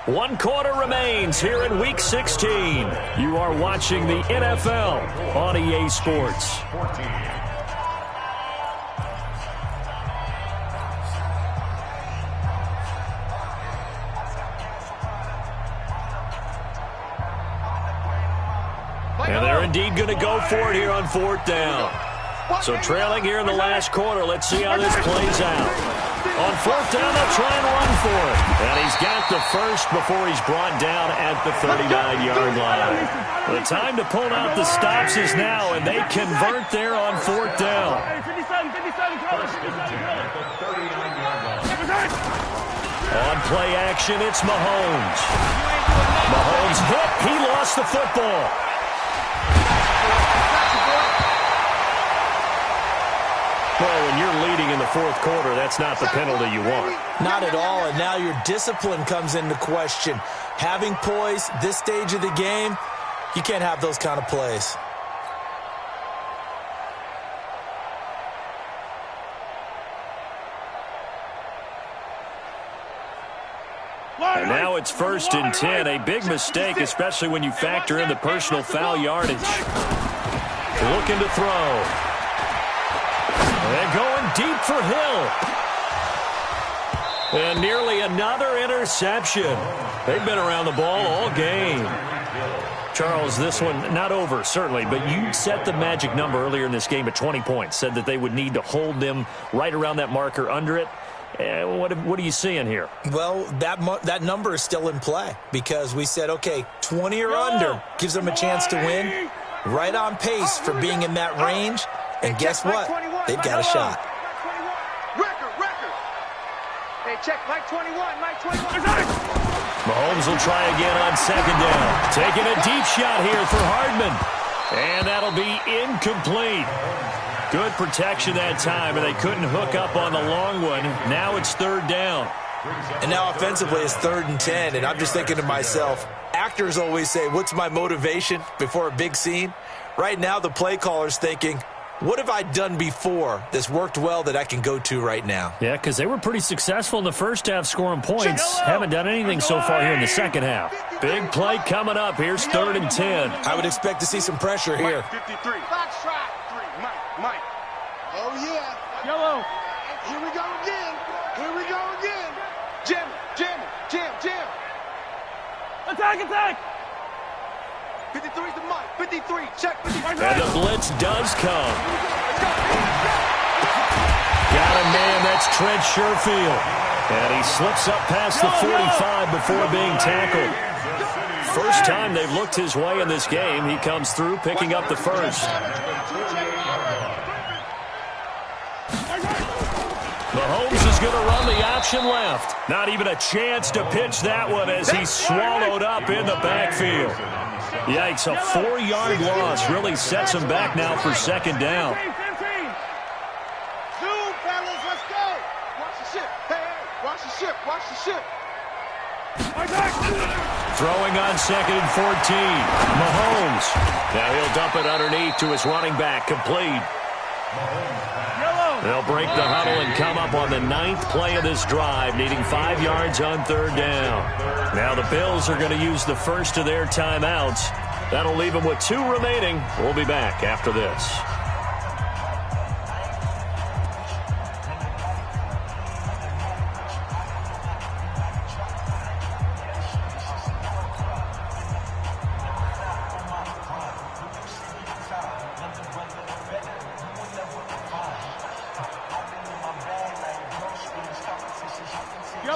One quarter remains here in Week 16. You are watching the NFL on EA Sports. 14. And they're indeed going to go for it here on 4th down. So trailing here in the last quarter, let's see how this plays out. On 4th down, they'll try and run for it. And he's got the first before he's brought down at the 39-yard line. The time to pull out the stops is now, and they convert there on 4th down. 57, close. On play action, it's Mahomes. Mahomes hit. He lost the football. Well, when you're leading in the 4th quarter, that's not the penalty you want. Not at all, and now your discipline comes into question. Having poise this stage of the game, you can't have those kind of plays. And now it's 1st and 10. A big mistake, especially when you factor in the personal foul yardage. Looking to throw. And going deep for Hill. And nearly another interception. They've been around the ball all game. Charles, this one not over, certainly, but you set the magic number earlier in this game at 20 points. Said that they would need to hold them right around that marker under it. What are you seeing here? Well, that number is still in play because we said, okay, 20 or under gives them a chance to win. Right on pace for being in that range. And guess what? They've got a shot. Record. Hey, check Mike 21, Mike 21. Mahomes will try again on 2nd down. Taking a deep shot here for Hardman. And that'll be incomplete. Good protection that time, and they couldn't hook up on the long one. Now it's 3rd down. And now offensively it's 3rd and 10, and I'm just thinking to myself, actors always say, what's my motivation before a big scene? Right now the play caller's thinking, what have I done before that's worked well that I can go to right now? Yeah, because they were pretty successful in the first half scoring points. Haven't done anything so far here in the second half. Big play coming up. Here's 3rd and 10. I would expect to see some pressure here. 53. Box track. 3. Mike. Oh, yeah. Yellow. Here we go again. Here we go again. Jam. Attack. 53 to Mike. 53. Check. 53. And the blitz does come. Got a man. That's Trent Sherfield. And he slips up past the 45 before being tackled. First time they've looked his way in this game. He comes through, picking up the first. Mahomes is going to run the option left. Not even a chance to pitch that one as he's swallowed up in the backfield. Yikes, a 4-yard loss really sets him back now for 2nd down. Zoom, fellas, let's go. Watch the ship. Hey, watch the ship. Watch the ship. Throwing on 2nd and 14. Mahomes. Now he'll dump it underneath to his running back, complete. They'll break the huddle and come up on the 9th play of this drive, needing 5 yards on 3rd down. Now the Bills are going to use the first of their timeouts. That'll leave them with 2 remaining. We'll be back after this.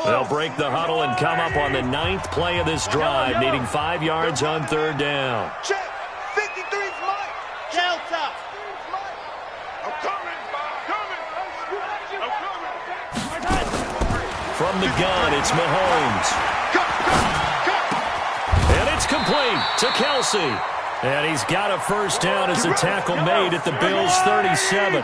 They'll break the huddle and come up on the 9th play of this drive, needing 5 yards on 3rd down. Check. 53's Mike. Delta. I'm coming. From the gun, it's Mahomes. And it's complete to Kelsey. And he's got a first down as a tackle made at the Bills' 37.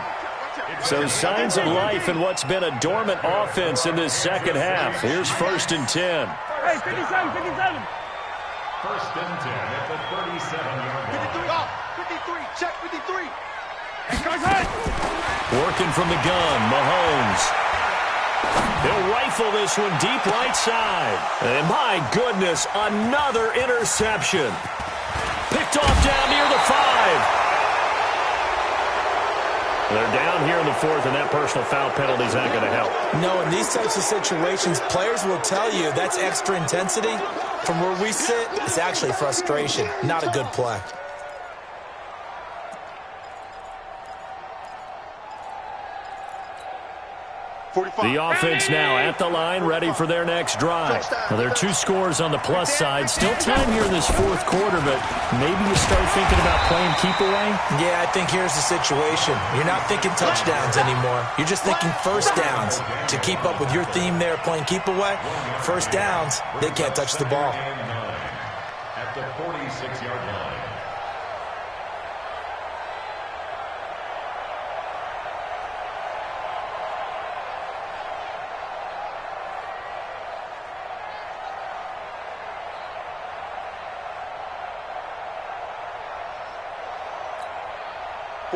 So signs of life in what's been a dormant offense in this second half. Here's 1st and 10. Hey, 57. 1st and 10 at the 37-yard line. 53. Check. 53. Working from the gun, Mahomes. He'll rifle this one deep right side. And my goodness, another interception. Picked off down near the 5. They're down here in the 4th, and that personal foul penalty is not going to help. No, in these types of situations, players will tell you that's extra intensity. From where we sit, it's actually frustration. Not a good play. The offense now at the line, ready for their next drive. Well, there are 2 scores on the plus side. Still time here in this 4th quarter, but maybe you start thinking about playing keep away? Yeah, I think here's the situation. You're not thinking touchdowns anymore. You're just thinking first downs. To keep up with your theme there, playing keep away, first downs, they can't touch the ball. At the 46-yard line.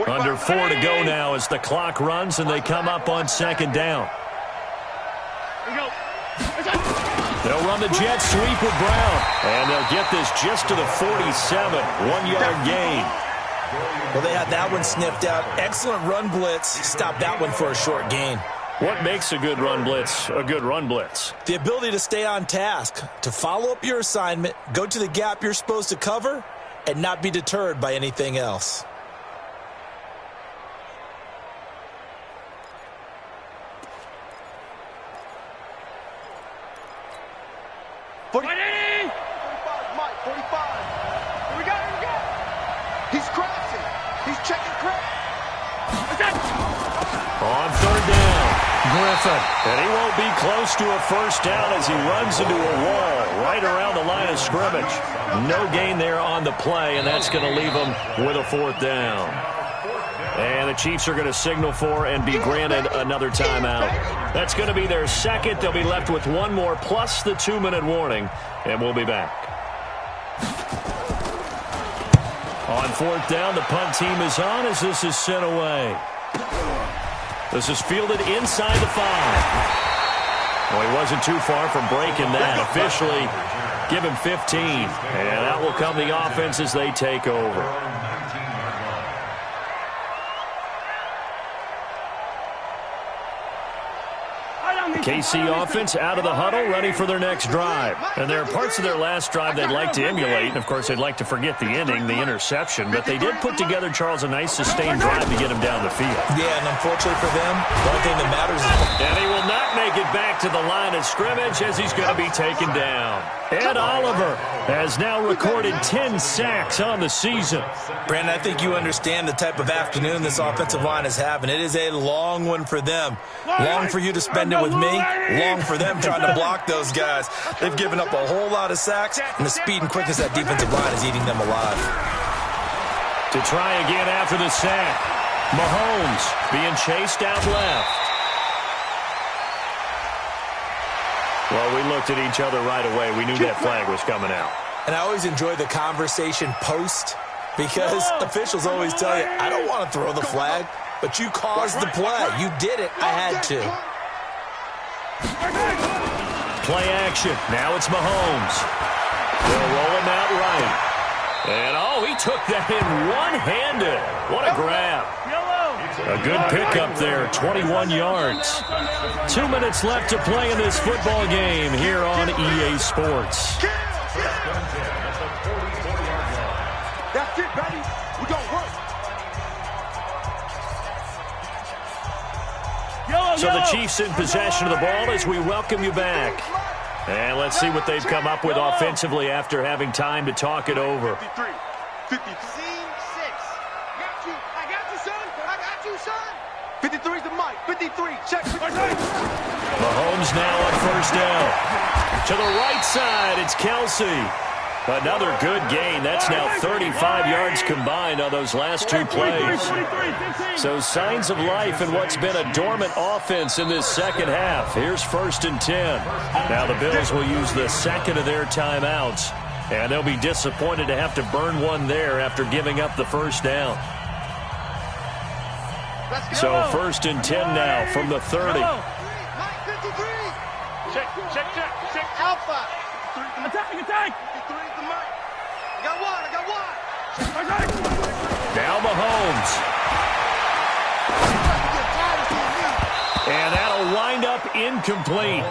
Under 4 to go now as the clock runs and they come up on 2nd down. They'll run the jet sweep with Brown. And they'll get this just to the 47. 1-yard gain. Well, they had that one sniffed out. Excellent run blitz. Stop that one for a short gain. What makes a good run blitz a good run blitz? The ability to stay on task, to follow up your assignment, go to the gap you're supposed to cover, and not be deterred by anything else. Mike, 45. Here we go. He's crossing. He's checking crack. On 3rd down, Griffin. And he won't be close to a first down as he runs into a wall right around the line of scrimmage. No gain there on the play, and that's going to leave him with a 4th down. And the Chiefs are going to signal for and be granted another timeout. That's going to be their second. They'll be left with one more plus the 2-minute warning, and we'll be back. On fourth down, the punt team is on as this is sent away. This is fielded inside the 5. Well, he wasn't too far from breaking that. Officially, give him 15. And out will come the offense as they take over. KC offense out of the huddle, ready for their next drive. And there are parts of their last drive they'd like to emulate. And, of course, they'd like to forget the ending, the interception. But they did put together, Charles, a nice sustained drive to get him down the field. Yeah, and unfortunately for them, one thing that matters is... And he will not make it back to the line of scrimmage as he's going to be taken down. Ed Oliver has now recorded 10 sacks on the season. Brandon, I think you understand the type of afternoon this offensive line is having. It is a long one for them. Long for you to spend it with me. Long for them trying to block those guys. They've given up a whole lot of sacks, and the speed and quickness of that defensive line is eating them alive. To try again after the sack. Mahomes being chased out left. Well, we looked at each other right away. We knew that flag was coming out. And I always enjoy the conversation post because officials always tell you, I don't want to throw the flag, but you caused the play. You did it. I had to. Play action. Now it's Mahomes. They'll roll him out right. And, oh, he took that in one-handed. What a grab. A good pickup there, 21 yards. 2 minutes left to play in this football game here on EA Sports. That's it, baby. We gonna work. So the Chiefs in possession of the ball as we welcome you back. And let's see what they've come up with offensively after having time to talk it over. 53. 53. I got you, son. I got you, son. 53 is the mic. 53. Check. Mahomes now on first down. To the right side, it's Kelsey. Another good gain. That's now 35 yards combined on those last two plays. So signs of life in what's been a dormant offense in this second half. Here's 1st and 10. Now the Bills will use the second of their timeouts. And they'll be disappointed to have to burn one there after giving up the first down. So 1st and 10 now from the 30. Check. Alpha. Attack. 53 is the mic. I got one. Now Mahomes. And that'll wind up incomplete.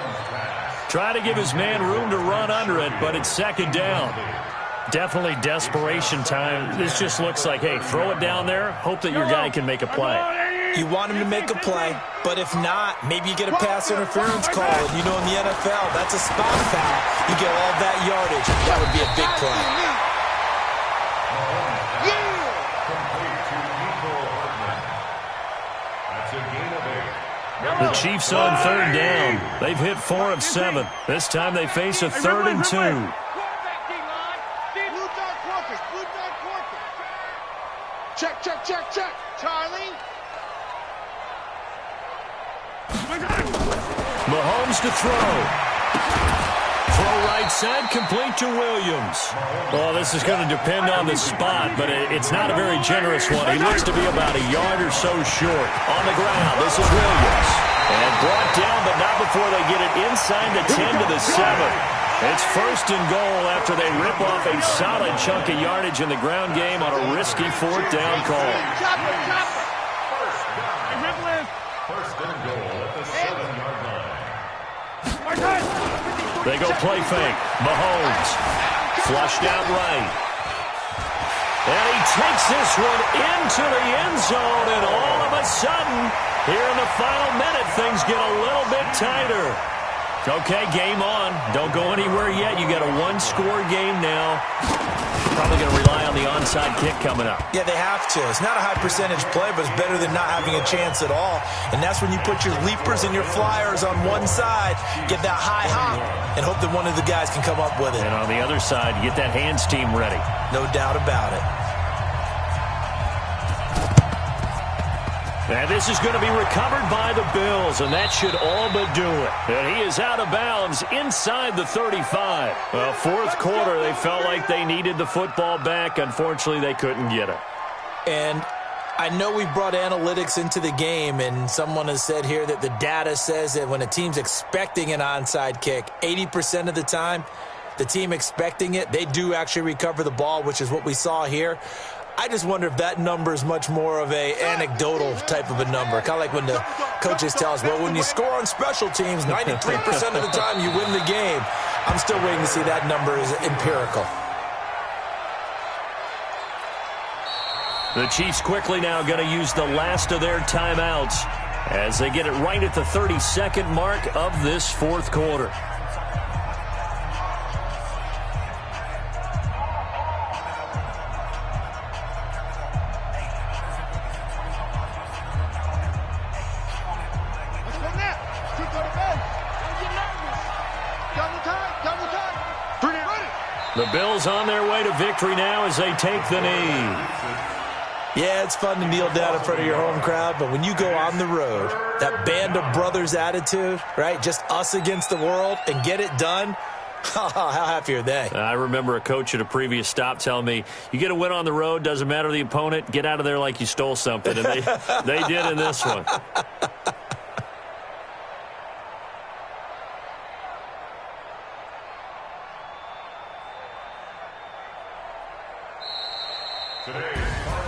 Try to give his man room to run under it, but it's second down. Definitely desperation time. This just looks like, hey, throw it down there, hope that your guy can make a play. You want him to make a play, but if not, maybe you get a pass interference call. And you know, in the NFL, that's a spot foul. You get all that yardage. That would be a big play. The Chiefs on third down. They've hit 4 of 7. This time they face a 3rd and 2. Blue dark quarters. Check. Charlie. Mahomes to throw. Throw right side, complete to Williams. Well, this is going to depend on the spot, but it's not a very generous one. He looks to be about a yard or so short. On the ground, this is Williams. And brought down, but not before they get it inside the 10 to the 7. It's 1st and goal after they rip off a solid chunk of yardage in the ground game on a risky 4th down call. First and goal at the 7-yard line. They go play fake. Mahomes flushed out right. And he takes this one into the end zone, and all of a sudden, here in the final minute, things get a little bit tighter. Okay, game on. Don't go anywhere yet. You got a one-score game now. Probably going to rely on the onside kick coming up. Yeah, they have to. It's not a high percentage play, but it's better than not having a chance at all. And that's when you put your leapers and your flyers on one side, get that high hop, and hope that one of the guys can come up with it. And on the other side, get that hands team ready. No doubt about it. And this is going to be recovered by the Bills, and that should all but do it. And he is out of bounds inside the 35. Well, fourth quarter, they felt like they needed the football back. Unfortunately, they couldn't get it. And I know we brought analytics into the game, and someone has said here that the data says that when a team's expecting an onside kick, 80% of the time, the team expecting it, they do actually recover the ball, which is what we saw here. I just wonder if that number is much more of a anecdotal type of a number. Kind of like when the coaches tell us, well, when you score on special teams, 93% of the time you win the game. I'm still waiting to see that number is empirical. The Chiefs quickly now going to use the last of their timeouts as they get it right at the 32nd mark of this fourth quarter. The Bills on their way to victory now as they take the knee. Yeah, it's fun to kneel down in front of your home crowd, but when you go on the road, that band of brothers attitude, right, just us against the world, and get it done, how happy are they? I remember a coach at a previous stop telling me, you get a win on the road, doesn't matter the opponent, get out of there like you stole something, and they did in this one.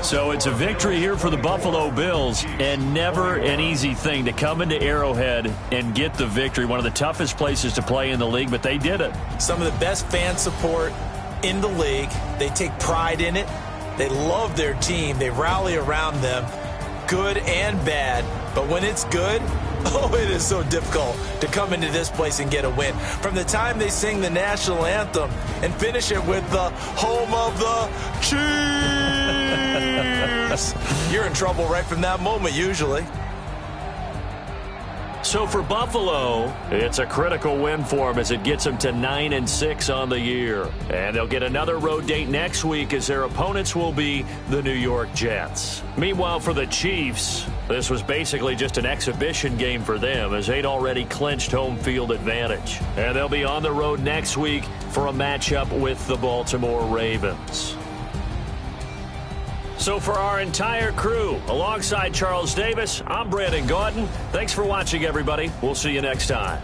So it's a victory here for the Buffalo Bills, and never an easy thing to come into Arrowhead and get the victory. One of the toughest places to play in the league, but they did it. Some of the best fan support in the league. They take pride in it. They love their team. They rally around them, good and bad. But when it's good, oh, it is so difficult to come into this place and get a win. From the time they sing the national anthem and finish it with the home of the Chiefs, you're in trouble right from that moment usually. So for Buffalo, it's a critical win for them as it gets them to 9-6 on the year. And they'll get another road date next week as their opponents will be the New York Jets. Meanwhile, for the Chiefs, this was basically just an exhibition game for them as they'd already clinched home field advantage. And they'll be on the road next week for a matchup with the Baltimore Ravens. So for our entire crew, alongside Charles Davis, I'm Brandon Gaudin. Thanks for watching, everybody. We'll see you next time.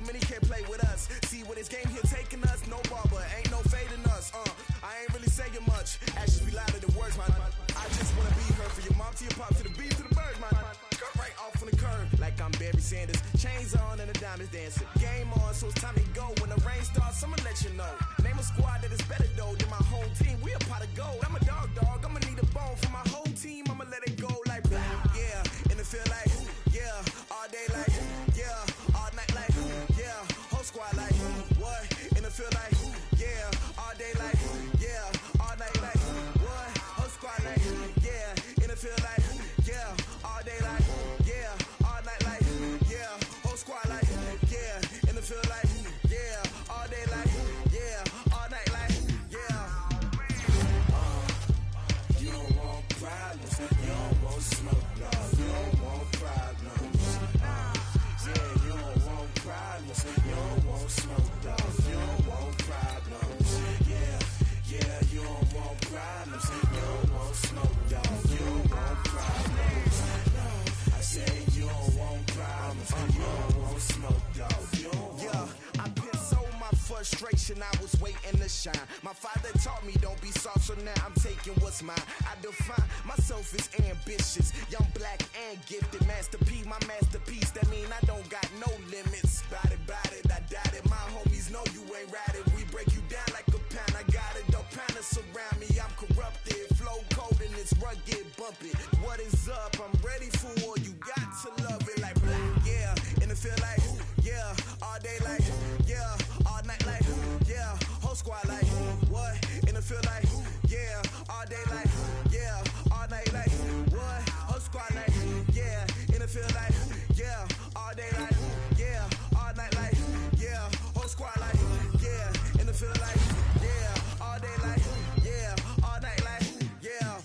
many can't play with us. See where this game here taking us, no barber, ain't no fading us. I ain't really saying much, actions be louder than words, man. I just wanna be heard from your mom to your pop to the beat to the birds, man. Cut right off on the curve, like I'm Barry Sanders. Chains on and the diamonds dancing. Game on, so it's time to go. When the rain starts, I'ma let you know. Name a squad that is better though than my home team. We a pot of gold. I'm a dog, I'ma need a bone for my whole team. I'ma let it go like yeah, and it feel like yeah, all day like yeah, all night like yeah, whole squad like what? And it feel like yeah, all day like yeah, all night like what? Whole squad like yeah, and it feel like yeah, all day like yeah, all night like yeah, whole squad like yeah, and it feel like yeah, all day like yeah, all night like yeah. You don't want problems, you don't want smoke, no, you don't want problems. Yeah, you don't want problems, you don't want smoke, no, you don't want problems. Yeah, you don't want problems, you don't want smoke, no, you don't want problems. No, I said you don't want problems, you don't want smoke, dog. Yeah, I've been so my frustration, I was waiting to shine. My father taught me don't be soft, so now I'm taking what's mine. I define myself as ambitious, young, black, and gifted. Master P, my masterpiece, that mean I don't got no limits. Bout it, I doubt it. My homies know you ain't ratted. We break you down like a pound. I got it, don't panic surround me. I'm corrupted, flow cold and it's rugged, bumpy. What is up? I'm ready for war. You got to love it like yeah, and it feel like yeah, all day like yeah, all night like yeah, whole squad like what? And it feel like yeah, all day like yeah, all night like what? Whole squad like yeah, and it feel like yeah, all day like yeah, all night like yeah, whole squad like yeah, and it feel like yeah, all day like yeah, all night like yeah.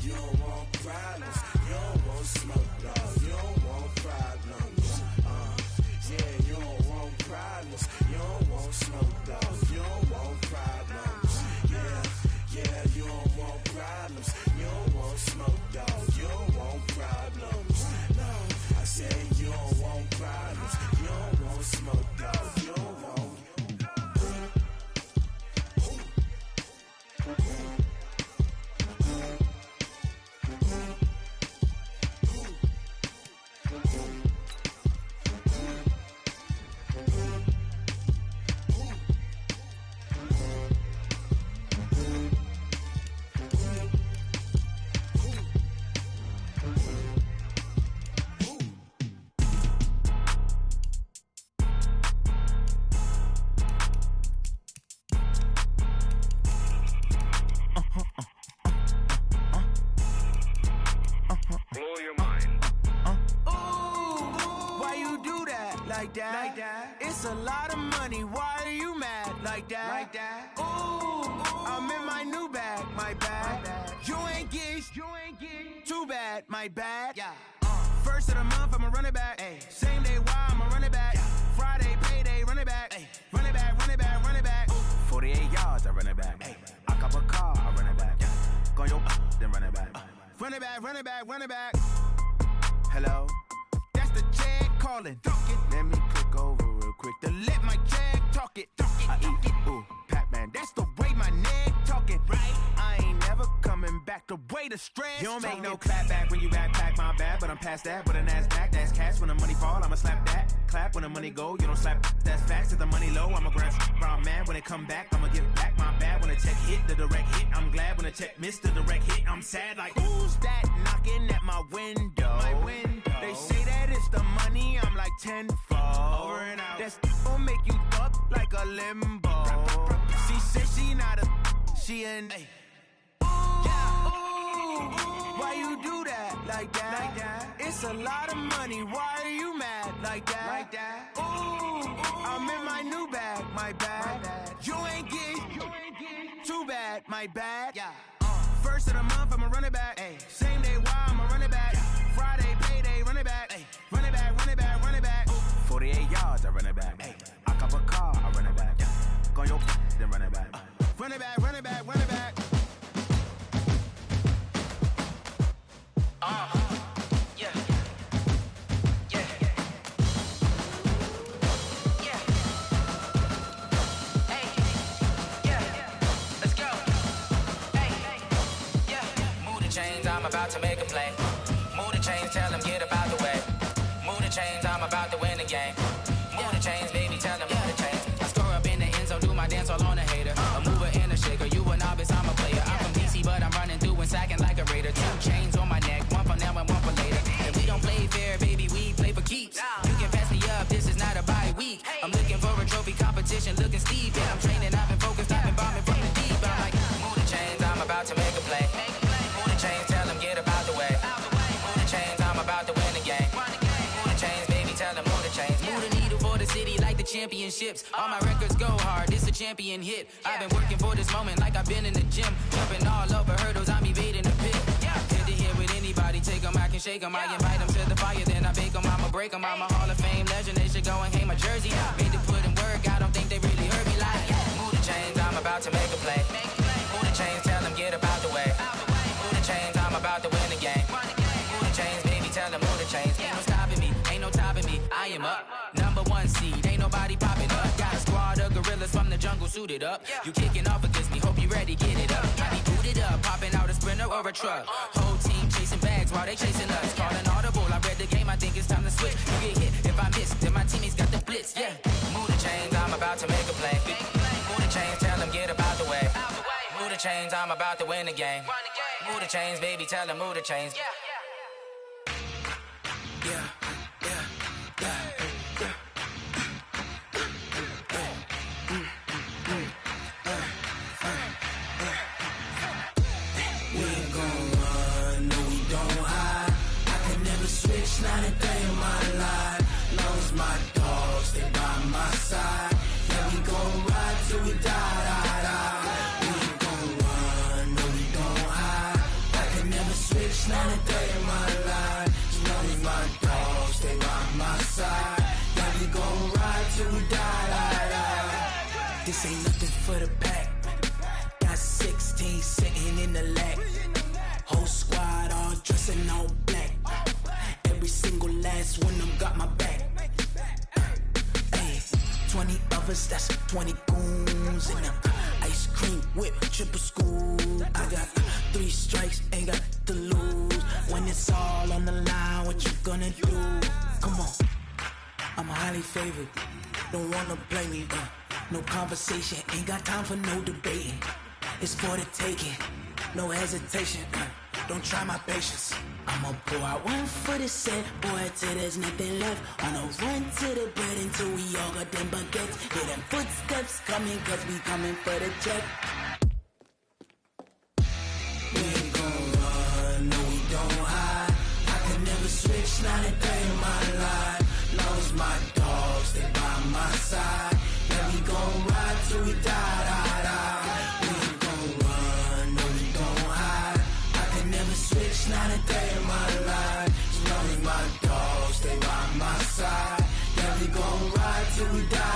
You don't want problems, you don't want smoke, no, you don't want problems. Yeah, you don't want problems, you don't want smoke, dog, you don't want problems. Yeah, you don't want problems, you don't want smoke, dog, you don't want problems. No, I said you don't want problems, you don't want smoke, dog, you don't want. It's a lot of money, why are you mad like that? Ooh, I'm in my new bag, my bad. You ain't get too bad, my bad. Yeah. First of the month, I'ma run it back. Ay. Same day, why I'ma run it back. Yeah. Friday, payday, run it back. Ay. Run it back, run it back, run it back. Ooh. 48 yards, I run it back. Ay. I cop a car, I run it back. Yeah. Go your then run it back. Run it back, run it back, run it back. Hello? That's the check calling. Let me click over real quick to let my check talk it. I eat it, ooh, Pac-Man. That's the way my neck talking, right? I ain't never coming back the way the stress. You don't make no clap back when you backpack, my bad, but I'm past that. With an ass back, that's cash. When the money fall, I'ma slap that. Clap when the money go, you don't slap. That's facts. If the money low, I'ma grab brown man. When it come back, I'ma give back my bad. When the check hit, the direct hit. I'm glad when the check missed the direct hit. I'm sad like who's that knocking at my window? My window. They say that it's the money. I'm like tenfold. Over and out. That's gon' make you up like a limbo. She said she not a, she an. Hey. Why you do that like that? It's a lot of money. Why are you mad like that? Ooh, I'm in my new bag, my bad. You ain't get too bad, my bad. Yeah. First of the month, I'ma run it back. Ay. Same day, why I'ma run it back. Friday, payday, run it back. Ay. Run it back, run it back, run it back. 48 yards, I run it back. Ay. I cop a car, I run it back. Yeah. Go your then run it back. Run it back, run it back, run it back. Yeah. about to make a play. Move the chains, tell them get up out the way. Move the chains, I'm about to win the game. Move the chains, baby, tell them move the chains. I score up in the end zone, do my dance all on a hater. A mover and a shaker, you a novice, I'm a player. I'm from DC, but I'm running through and sacking like a raider. 2 chains on my neck, one for now and one for later. And we don't play fair, baby, we play for keeps. You can pass me up, this is not a bye week. I'm looking for a trophy competition, looking steep. Yeah, I'm training, I've been focused, I've been bombing from the deep. I'm like, move the chains, I'm about to make a play. Move the chains, tell them get up out the way. Move the chains, I'm about to win the game. Move the chains, baby, tell them move the chains. Move the needle for the city like the championships. All my records go hard, this a champion hit. I've been working for this moment like I've been in the gym. Jumping all over hurdles, I'm evading the pit. Head to head with anybody, take them, I can shake them. I invite them to the fire, then I bake them. I'ma break them, I'm a Hall of Fame legend. They should go and hang my jersey. Made to put in work, I don't think they really heard me like, move the chains, I'm about to make a play. Move the chains, tell them get up out the way. Move the chains, I'm about to win the game. Move the chains, baby, tell them move the chains. Ain't no stopping me, ain't no topping me. I am up, number 1 seed, ain't nobody popping up. Got a squad of gorillas from the jungle suited up. You kicking off against me, hope you ready, get it up. I be booted up, popping out a Sprinter or a truck. Whole team chasing bags while they chasing us. Calling audible, I read the game, I think it's time to switch. You get hit if I miss, then my teammates got the blitz, yeah. Move the chains, I'm about to make a play. Move the chains, tell them get up out the way. Move the chains, I'm about to win the game. Move the chains, baby, tell them move the chains. Yeah. Not a day in my life, long as my dogs stay by my side. Yeah, we gon' ride till we die. We ain't gon' run, no we don't hide. I can never switch, not a day in my life, as long as my dogs stay by my side. Yeah, we gon' ride till we die. This ain't nothing for the pack. Got 16 sitting in the lap. Whole squad all dressing all black. Every single last one of them got my back. Hey, 20 of us, that's 20 goons in them. Ice cream whip, triple scoop. I got 3 strikes, ain't got to lose. When it's all on the line, what you gonna do? Come on, I'm highly favored. Don't wanna play me, no conversation. Ain't got time for no debating. It's for the taking, no hesitation. Don't try my patience. I'ma pour out one for the set, boy, till there's nothing left. On a run to the bread until we all got them baguettes. Hear them footsteps coming, cause we coming for the check. We ain't gon' run, no we don't hide. I can never switch, not a day in my life. Long as my dogs stay by my side. Yeah, we gon' ride till we die. We ain't gon' run, no we don't hide. I can never switch, not a day in my life. As long as my dogs stay by my side. Yeah, we gon' ride till we die.